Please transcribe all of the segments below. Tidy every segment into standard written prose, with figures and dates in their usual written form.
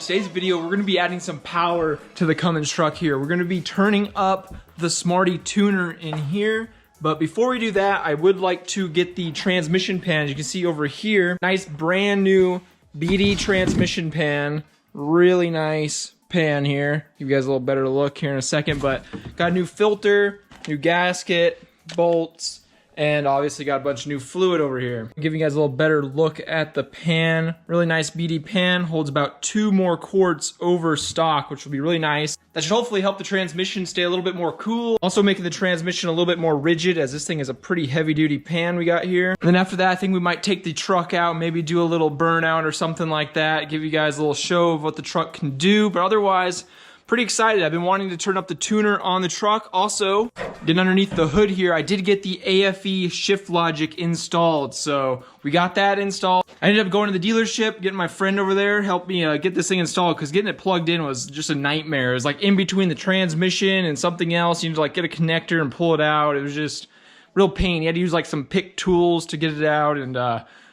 today's video, we're gonna be adding some power to the Cummins truck here. We're gonna be turning up the Smarty tuner in here. But before we do that, I would like to get the transmission pan. As you can see over here, nice brand new BD transmission pan. Really nice pan here. Give you guys a little better look here in a second, but got a new filter, new gasket, bolts, and obviously got a bunch of new fluid over here. Give you guys a little better look at the pan. Really nice BD pan, holds about 2 more quarts over stock, which will be really nice. That should hopefully help the transmission stay a little bit more cool. Also making the transmission a little bit more rigid, as this thing is a pretty heavy duty pan we got here. And then after that, I think we might take the truck out, maybe do a little burnout or something like that. Give you guys a little show of what the truck can do, but otherwise, pretty excited. I've been wanting to turn up the tuner on the truck. Also, getting underneath the hood here, I did get the aFe ShiftLogic installed. So we got that installed. I ended up going to the dealership, getting my friend over there, help me get this thing installed, because getting it plugged in was just a nightmare. It was like in between the transmission and something else. You need to like get a connector and pull it out. It was just real pain. You had to use like some pick tools to get it out, and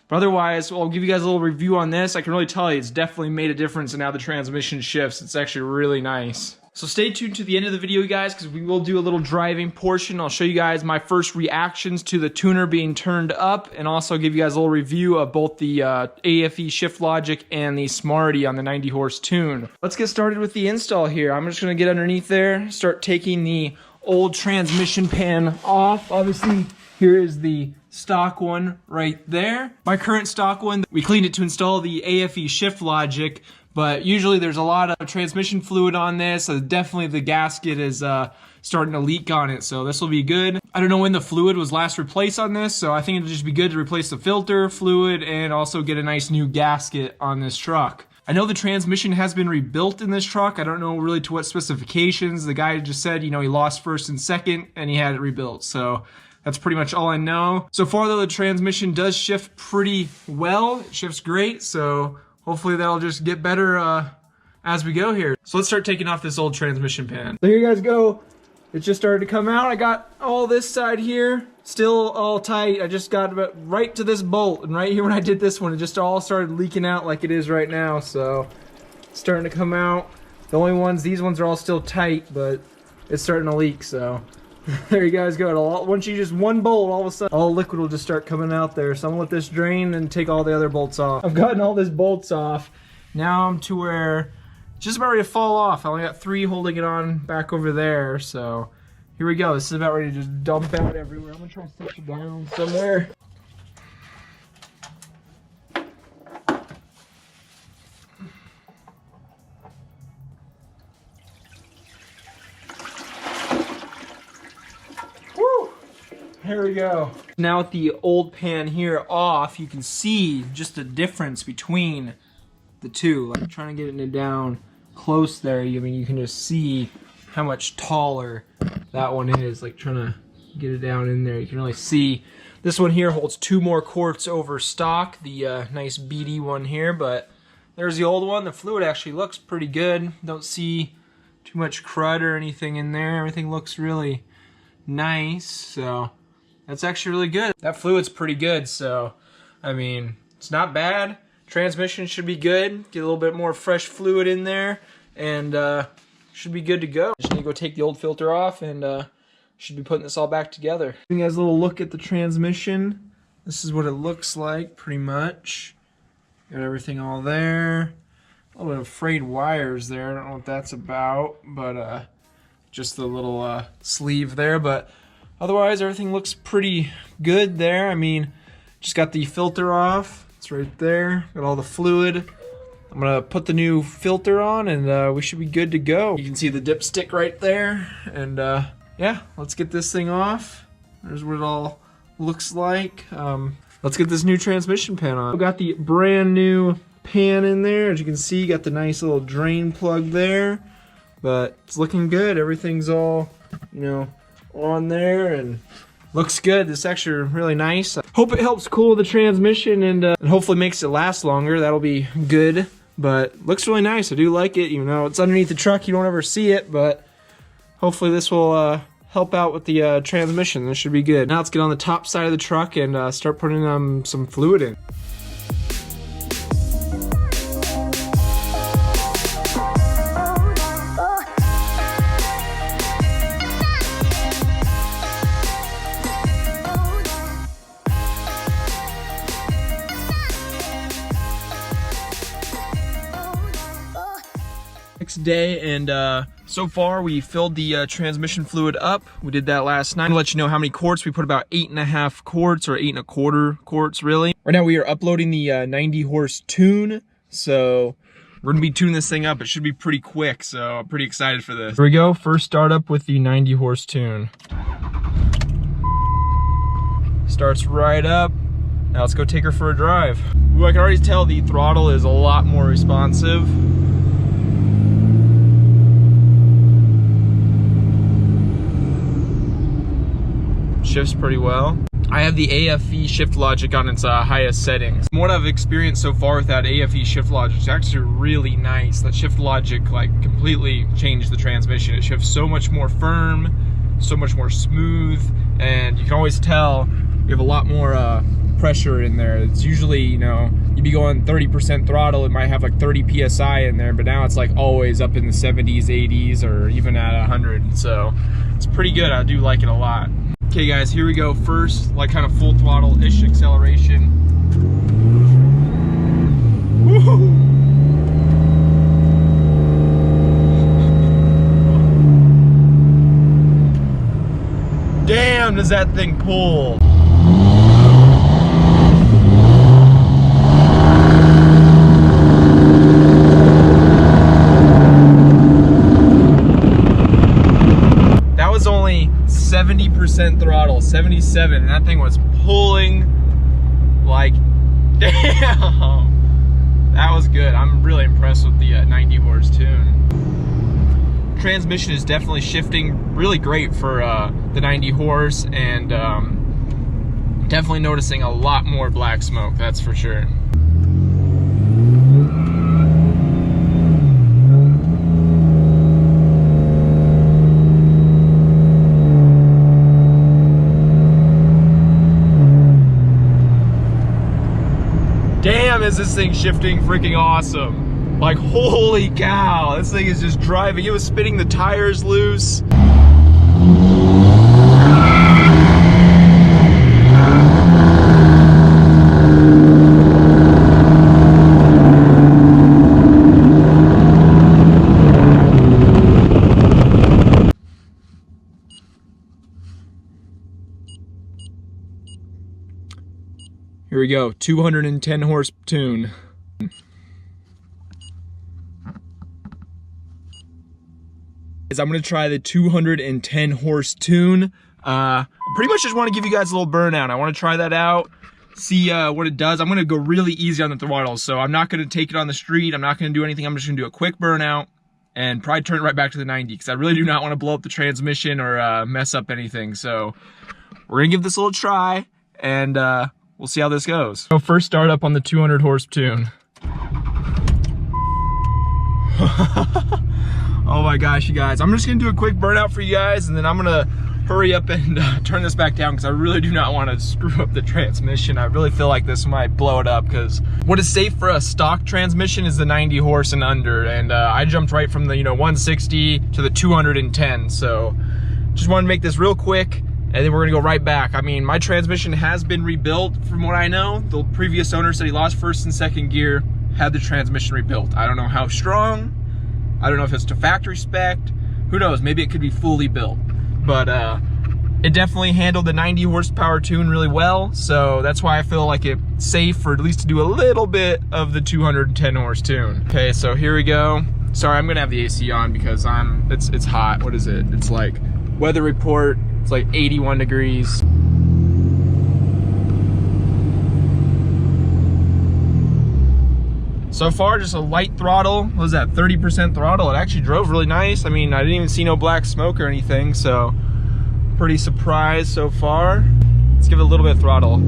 but otherwise, I'll give you guys a little review on this. I can really tell you it's definitely made a difference in how the transmission shifts. It's actually really nice. So stay tuned to the end of the video, guys, because we will do a little driving portion. I'll show you guys my first reactions to the tuner being turned up, and also give you guys a little review of both the aFe ShiftLogic and the Smarty on the 90 horse tune. Let's get started with the install here. I'm just going to get underneath there, start taking the old transmission pan off. Obviously, here is the stock one right there. My current stock one, we cleaned it to install the aFe ShiftLogic, but usually there's a lot of transmission fluid on this, so definitely the gasket is starting to leak on it, so this will be good. I don't know when the fluid was last replaced on this, so I think it'll just be good to replace the filter fluid and also get a nice new gasket on this truck. I know the transmission has been rebuilt in this truck. I don't know really to what specifications. The guy just said, you know, he lost first and second and he had it rebuilt, so that's pretty much all I know. So far though, the transmission does shift pretty well. It shifts great, so hopefully that'll just get better as we go here. So let's start taking off this old transmission pan. So here you guys go. It just started to come out. I got all this side here, still all tight. I just got about right to this bolt, and right here when I did this one, it just all started leaking out like it is right now, so it's starting to come out. The only ones, these ones are all still tight, but it's starting to leak, so there you guys go. Once you just one bolt, all of a sudden, all the liquid will just start coming out there. So I'm gonna let this drain and take all the other bolts off. I've gotten all these bolts off. Now I'm to where it's just about ready to fall off. I only got 3 holding it on back over there. So here we go. This is about ready to just dump out everywhere. I'm gonna try to set it down somewhere. Here we go. Now with the old pan here off, you can see just the difference between the two. Like trying to get it down close there, I mean, you can just see how much taller that one is. Like trying to get it down in there, you can really see. This one here holds 2 more quarts over stock, the nice BD one here, but there's the old one. The fluid actually looks pretty good. Don't see too much crud or anything in there. Everything looks really nice, so that's actually really good. That fluid's pretty good, so I mean, it's not bad. Transmission should be good. Get a little bit more fresh fluid in there, and should be good to go. Just need to go take the old filter off, and should be putting this all back together. Giving you guys a little look at the transmission. This is what it looks like, pretty much. Got everything all there. A little bit of frayed wires there. I don't know what that's about, but just the little sleeve there, but otherwise everything looks pretty good there. I mean, just got the filter off. It's right there. Got all the fluid. I'm gonna put the new filter on, and we should be good to go. You can see the dipstick right there, and yeah, let's get this thing off. There's what it all looks like. Let's get this new transmission pan on. We've got the brand new pan in there. As you can see, got the nice little drain plug there, but it's looking good. Everything's all, you know, on there and looks good. This is actually really nice. Hope it helps cool the transmission and hopefully makes it last longer. That'll be good, but looks really nice. I do like it. You know, it's underneath the truck, you don't ever see it, but hopefully this will help out with the transmission. This should be good. Now let's get on the top side of the truck and start putting some fluid in. next day, and so far we filled the transmission fluid up. We did that last night. I'm gonna let you know how many quarts. We put about 8.5 quarts, or 8 1/4 quarts really. Right now we are uploading the 90 horse tune, so we're gonna be tuning this thing up. It should be pretty quick, so I'm pretty excited for this. Here we go, first startup with the 90 horse tune. Starts right up. Now let's go take her for a drive. Ooh, I can already tell the throttle is a lot more responsive. Shifts pretty well. I have the aFe ShiftLogic on its highest settings. From what I've experienced so far with that aFe ShiftLogic, it's actually really nice. That ShiftLogic like completely changed the transmission. It shifts so much more firm, so much more smooth, and you can always tell you have a lot more pressure in there. It's usually, you know, you'd be going 30% throttle, it might have like 30 PSI in there, but now it's like always up in the 70s, 80s, or even at 100. So it's pretty good. I do like it a lot. Okay guys, here we go. First, like kind of full throttle-ish acceleration. Woo-hoo! Damn, does that thing pull? That was only 70% throttle, 77, and that thing was pulling like, damn. That was good. I'm really impressed with the 90 horse tune. Transmission is definitely shifting really great for the 90 horse, and definitely noticing a lot more black smoke, that's for sure. Damn, is this thing shifting freaking awesome. Like, holy cow, this thing is just driving. It was spinning the tires loose. Here we go, 210 horse tune. I'm gonna try the 210 horse tune. Pretty much just want to give you guys a little burnout. I want to try that out, see what it does. I'm gonna go really easy on the throttle, so I'm not gonna take it on the street. I'm not gonna do anything. I'm just gonna do a quick burnout and probably turn it right back to the 90, because I really do not want to blow up the transmission or mess up anything. So we're gonna give this a little try, and we'll see how this goes. So first start up on the 200 horse tune. Oh my gosh, you guys. I'm just gonna do a quick burnout for you guys, and then I'm gonna hurry up and turn this back down, because I really do not want to screw up the transmission. I really feel like this might blow it up, because what is safe for a stock transmission is the 90 horse and under, and I jumped right from the 160 to the 210, so just wanted to make this real quick, and then we're gonna go right back. I mean, my transmission has been rebuilt from what I know. The previous owner said he lost first and second gear, had the transmission rebuilt. I don't know how strong, I don't know if it's to factory spec, who knows, maybe it could be fully built. But it definitely handled the 90 horsepower tune really well, so that's why I feel like it's safe for at least to do a little bit of the 210 horse tune. Okay, so here we go. Sorry, I'm gonna have the AC on because it's hot. What is it? It's like weather report, it's like 81 degrees. So far, just a light throttle. What was that, 30% throttle? It actually drove really nice. I mean, I didn't even see no black smoke or anything, so pretty surprised so far. Let's give it a little bit of throttle.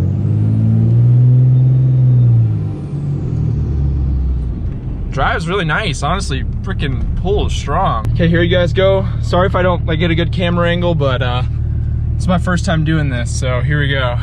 Drives really nice, honestly, freaking pulls strong. Okay, here you guys go. Sorry if I don't get a good camera angle, but it's my first time doing this, so here we go.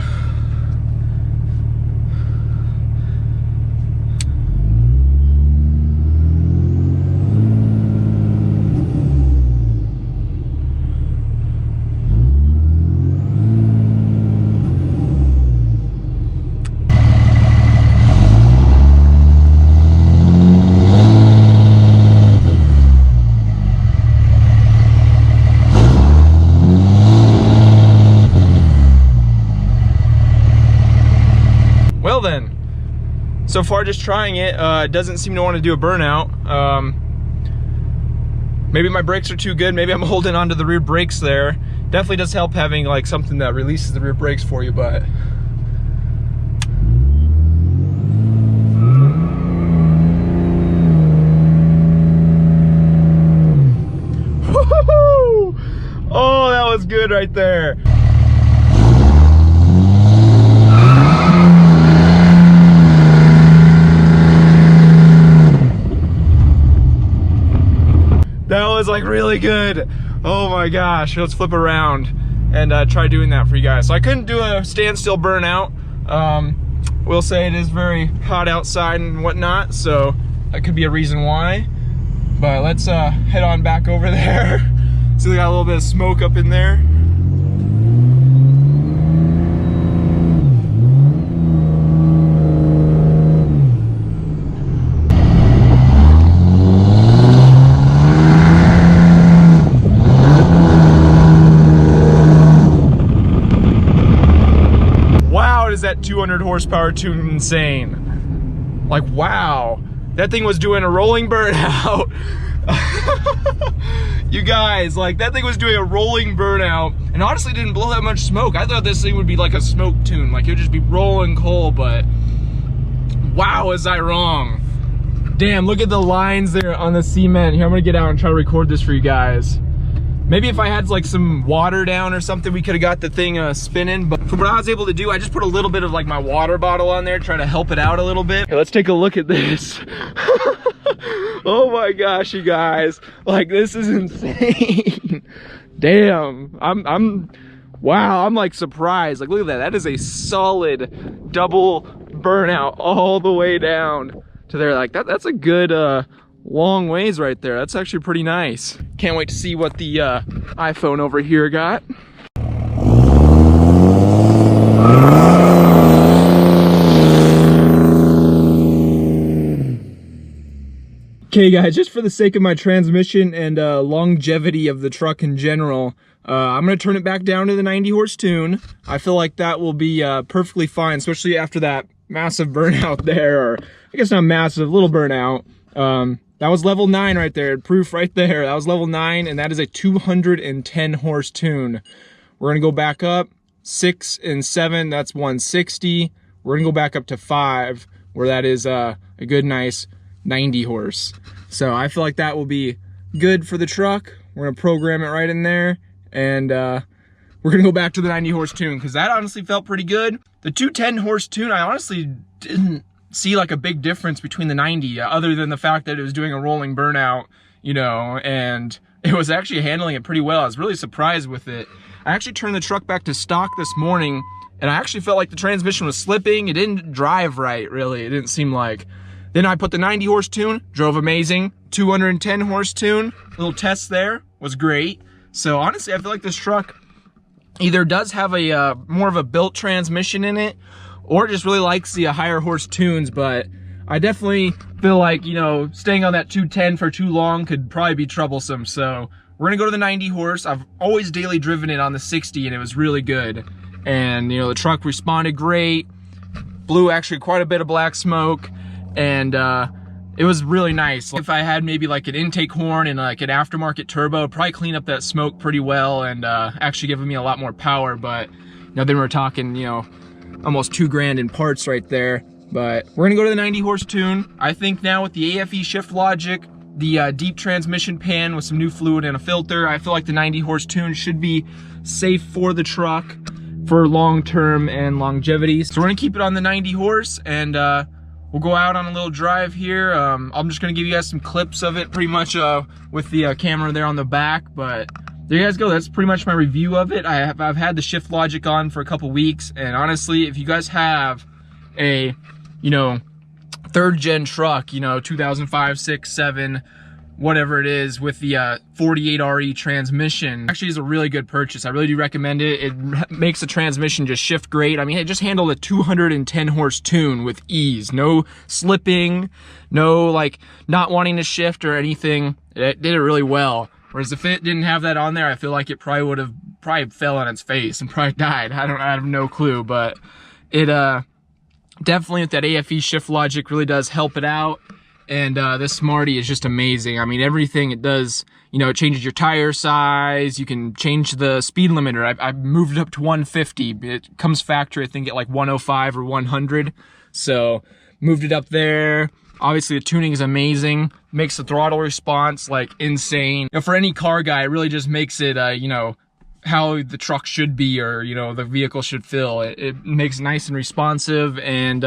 then. So far, just trying it. It doesn't seem to want to do a burnout. Maybe my brakes are too good. Maybe I'm holding onto the rear brakes there. Definitely does help having like something that releases the rear brakes for you, but. Oh, that was good right there. That was like really good. Oh my gosh, let's flip around and try doing that for you guys. So I couldn't do a standstill burnout. We'll say it is very hot outside and whatnot, so that could be a reason why. But let's head on back over there. See, we got a little bit of smoke up in there. Wow, is that 200 horsepower tune insane? Like, wow. That thing was doing a rolling burnout. You guys, like, that thing was doing a rolling burnout and honestly didn't blow that much smoke. I thought this thing would be like a smoke tune, like it would just be rolling coal, but wow, was I wrong. Damn, look at the lines there on the cement. Here, I'm gonna get out and try to record this for you guys. Maybe if I had like some water down or something, we could have got the thing spinning. But from what I was able to do, I just put a little bit of like my water bottle on there, try to help it out a little bit. Okay, let's take a look at this. Oh my gosh, you guys. Like, this is insane. Damn, wow, I'm like surprised. Like, look at that. That is a solid double burnout all the way down to there. Like, that's a good, long ways right there. That's actually pretty nice. Can't wait to see what the iPhone over here got. Okay guys, just for the sake of my transmission and longevity of the truck in general, I'm gonna turn it back down to the 90 horse tune. I feel like that will be perfectly fine, especially after that massive burnout there, or I guess not massive, little burnout. That was level 9 right there, proof right there. That was level 9, and that is a 210 horse tune. We're gonna go back up, 6 and 7, that's 160. We're gonna go back up to 5, where that is a good, nice 90 horse. So I feel like that will be good for the truck. We're gonna program it right in there, and we're gonna go back to the 90 horse tune, because that honestly felt pretty good. The 210 horse tune, I honestly didn't see like a big difference between the 90, other than the fact that it was doing a rolling burnout, you know, and it was actually handling it pretty well. I was really surprised with it. I actually turned the truck back to stock this morning, and I actually felt like the transmission was slipping. It didn't drive right, really. It didn't seem like. Then I put the 90 horse tune, drove amazing. 210 horse tune, little test there, was great. So honestly, I feel like this truck either does have a more of a built transmission in it, or just really likes the higher horse tunes. But I definitely feel like, you know, staying on that 210 for too long could probably be troublesome. So we're gonna go to the 90 horse. I've always daily driven it on the 60, and it was really good. And you know, the truck responded great, blew actually quite a bit of black smoke, and it was really nice. If I had maybe like an intake horn and like an aftermarket turbo, probably clean up that smoke pretty well, and actually giving me a lot more power. But you know, then we're talking, you know, almost $2,000 in parts right there. But we're gonna go to the 90 horse tune. I think now with the aFe ShiftLogic, the deep transmission pan with some new fluid and a filter, I feel like the 90 horse tune should be safe for the truck for long-term and longevity. So we're gonna keep it on the 90 horse, and we'll go out on a little drive here. I'm just gonna give you guys some clips of it, pretty much with the camera there on the back. But there you guys go. That's pretty much my review of it. I've had the ShiftLogic on for a couple weeks, and honestly, if you guys have a, you know, 3rd gen truck, you know, 2005, 6, 7, whatever it is, with the 48RE transmission, actually is a really good purchase. I really do recommend it. It makes the transmission just shift great. I mean, it just handled a 210 horse tune with ease. No slipping, no like not wanting to shift or anything. It did it really well. Whereas if it didn't have that on there, I feel like it probably would have fell on its face and probably died. I have no clue, but it definitely with that aFe ShiftLogic really does help it out. And this Smarty is just amazing. I mean, everything it does, you know, it changes your tire size. You can change the speed limiter. I've moved it up to 150. It comes factory, I think, at like 105 or 100. So moved it up there. Obviously, the tuning is amazing. Makes the throttle response like insane. You know, for any car guy, it really just makes it, you know, how the truck should be, or, you know, the vehicle should feel. It makes it nice and responsive, and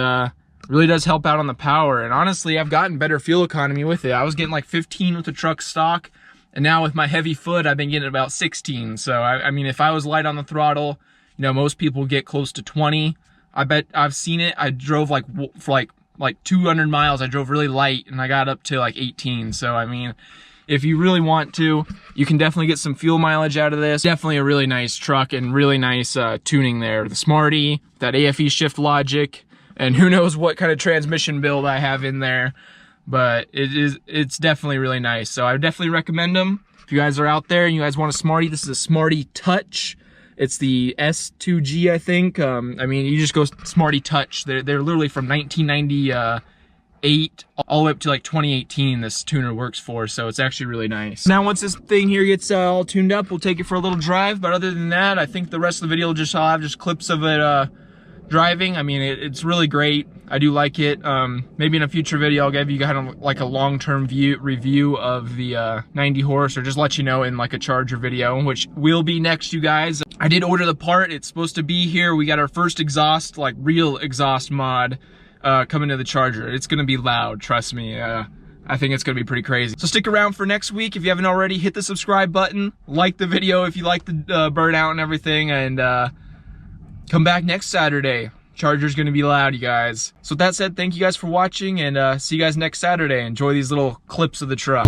really does help out on the power. And honestly, I've gotten better fuel economy with it. I was getting like 15 with the truck stock, and now with my heavy foot, I've been getting about 16. So I mean, if I was light on the throttle, you know, most people get close to 20. I bet I've seen it. I drove like for like 200 miles. I drove really light, and I got up to like 18. So I mean, if you really want to, you can definitely get some fuel mileage out of this. Definitely a really nice truck and really nice tuning there. The Smarty, that aFe ShiftLogic, and who knows what kind of transmission build I have in there, but it's definitely really nice. So I would definitely recommend them. If you guys are out there and you guys want a Smarty, this is a Smarty Touch. It's the S2G, I think. I mean, you just go Smarty Touch. They're literally from 1998 all the way up to like 2018 this tuner works for, so it's actually really nice. Now once this thing here gets all tuned up, we'll take it for a little drive, but other than that, I think the rest of the video I'll have just clips of it driving. I mean, it's really great. I do like it. Maybe in a future video I'll give you kind of like a long-term review of the 90 horse, or just let you know in like a Charger video, which will be next, you guys. I did order the part. It's supposed to be here. We got our first exhaust, like real exhaust mod coming to the Charger. It's gonna be loud, trust me. I think it's gonna be pretty crazy. So stick around for next week. If you haven't already, hit the subscribe button, like the video if you like the burnout and everything, and come back next Saturday. Charger's gonna be loud, you guys. So with that said, thank you guys for watching, and see you guys next Saturday. Enjoy these little clips of the truck.